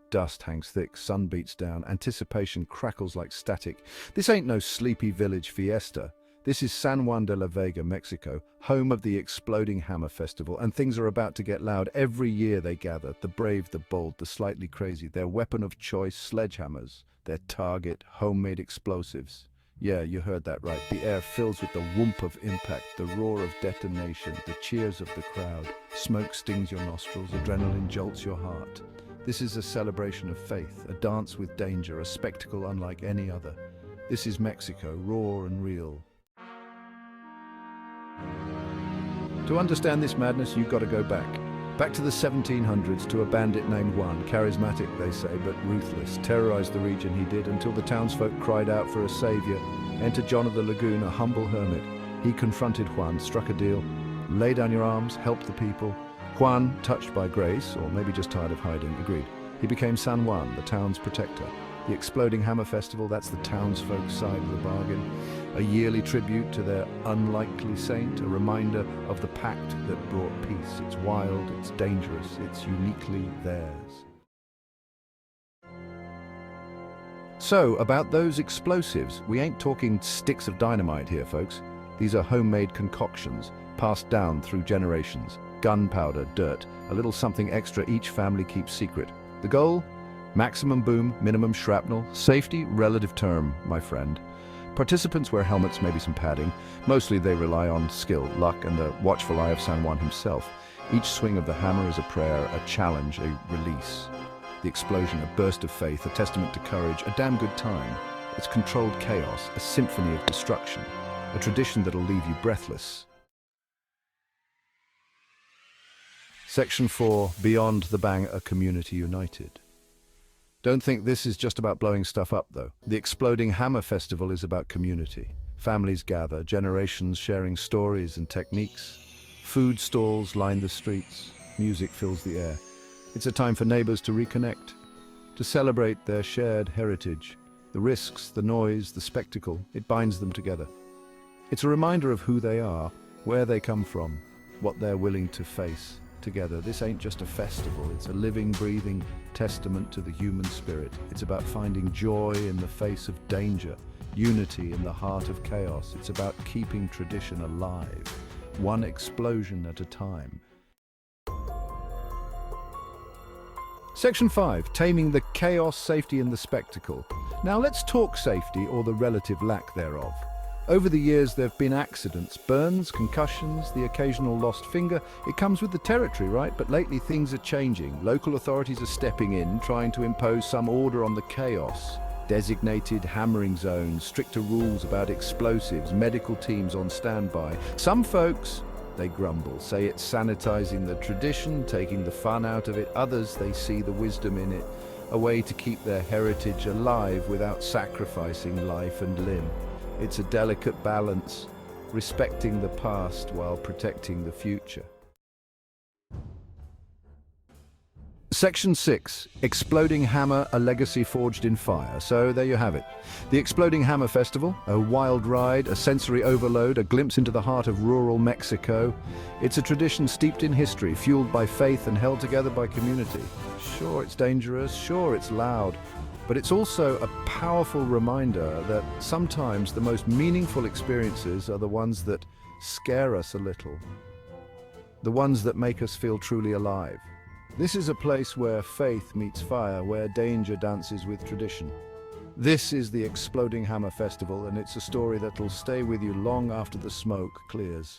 Dust hangs thick, sun beats down, anticipation crackles like static. This ain't no sleepy village fiesta. This is San Juan de la Vega, Mexico, home of the Exploding Hammer Festival, and things are about to get loud. Every year they gather, the brave, the bold, the slightly crazy. Their weapon of choice, sledgehammers. Their target, homemade explosives. Yeah, you heard that right. The air fills with the whoomp of impact, the roar of detonation, the cheers of the crowd. Smoke stings your nostrils, adrenaline jolts your heart. This is a celebration of faith, a dance with danger, a spectacle unlike any other. This is Mexico, raw and real. To understand this madness, you've got to go back. Back to the 1700s, to a bandit named Juan, charismatic they say, but ruthless. Terrorized the region he did, until the townsfolk cried out for a savior. Enter John of the Lagoon, a humble hermit. He confronted Juan, struck a deal. Lay down your arms, help the people. Juan, touched by grace, or maybe just tired of hiding, agreed. He became San Juan, the town's protector. The Exploding Hammer Festival, that's the townsfolk's side of the bargain. A yearly tribute to their unlikely saint, a reminder of the pact that brought peace. It's wild, it's dangerous, it's uniquely theirs. So, about those explosives, we ain't talking sticks of dynamite here, folks. These are homemade concoctions, passed down through generations. Gunpowder, dirt, a little something extra each family keeps secret. The goal? Maximum boom, minimum shrapnel. Safety, relative term, my friend. Participants wear helmets, maybe some padding. Mostly they rely on skill, luck, and the watchful eye of San Juan himself. Each swing of the hammer is a prayer, a challenge, a release. The explosion, a burst of faith, a testament to courage, a damn good time. It's controlled chaos, a symphony of destruction. A tradition that'll leave you breathless. Section 4, Beyond the Bang, a community united. Don't think this is just about blowing stuff up, though. The Exploding Hammer Festival is about community. Families gather, generations sharing stories and techniques. Food stalls line the streets. Music fills the air. It's a time for neighbors to reconnect, to celebrate their shared heritage. The risks, the noise, the spectacle, it binds them together. It's a reminder of who they are, where they come from, what they're willing to face together. This ain't just a festival, it's a living, breathing testament to the human spirit. It's about finding joy in the face of danger, unity in the heart of chaos. It's about keeping tradition alive, one explosion at a time. Section 5, Taming the Chaos, Safety and the Spectacle. Now let's talk safety, or the relative lack thereof. Over the years there have been accidents, burns, concussions, the occasional lost finger. It comes with the territory, right? But lately things are changing. Local authorities are stepping in, trying to impose some order on the chaos. Designated hammering zones, stricter rules about explosives, medical teams on standby. Some folks, they grumble, say it's sanitizing the tradition, taking the fun out of it. Others, they see the wisdom in it, a way to keep their heritage alive without sacrificing life and limb. It's a delicate balance, respecting the past while protecting the future. Section 6, Exploding Hammer, a legacy forged in fire. So there you have it. The Exploding Hammer Festival, a wild ride, a sensory overload, a glimpse into the heart of rural Mexico. It's a tradition steeped in history, fueled by faith and held together by community. Sure, it's dangerous, sure, it's loud, but it's also a powerful reminder that sometimes the most meaningful experiences are the ones that scare us a little, the ones that make us feel truly alive. This is a place where faith meets fire, where danger dances with tradition. This is the Exploding Hammer Festival, and it's a story that'll stay with you long after the smoke clears.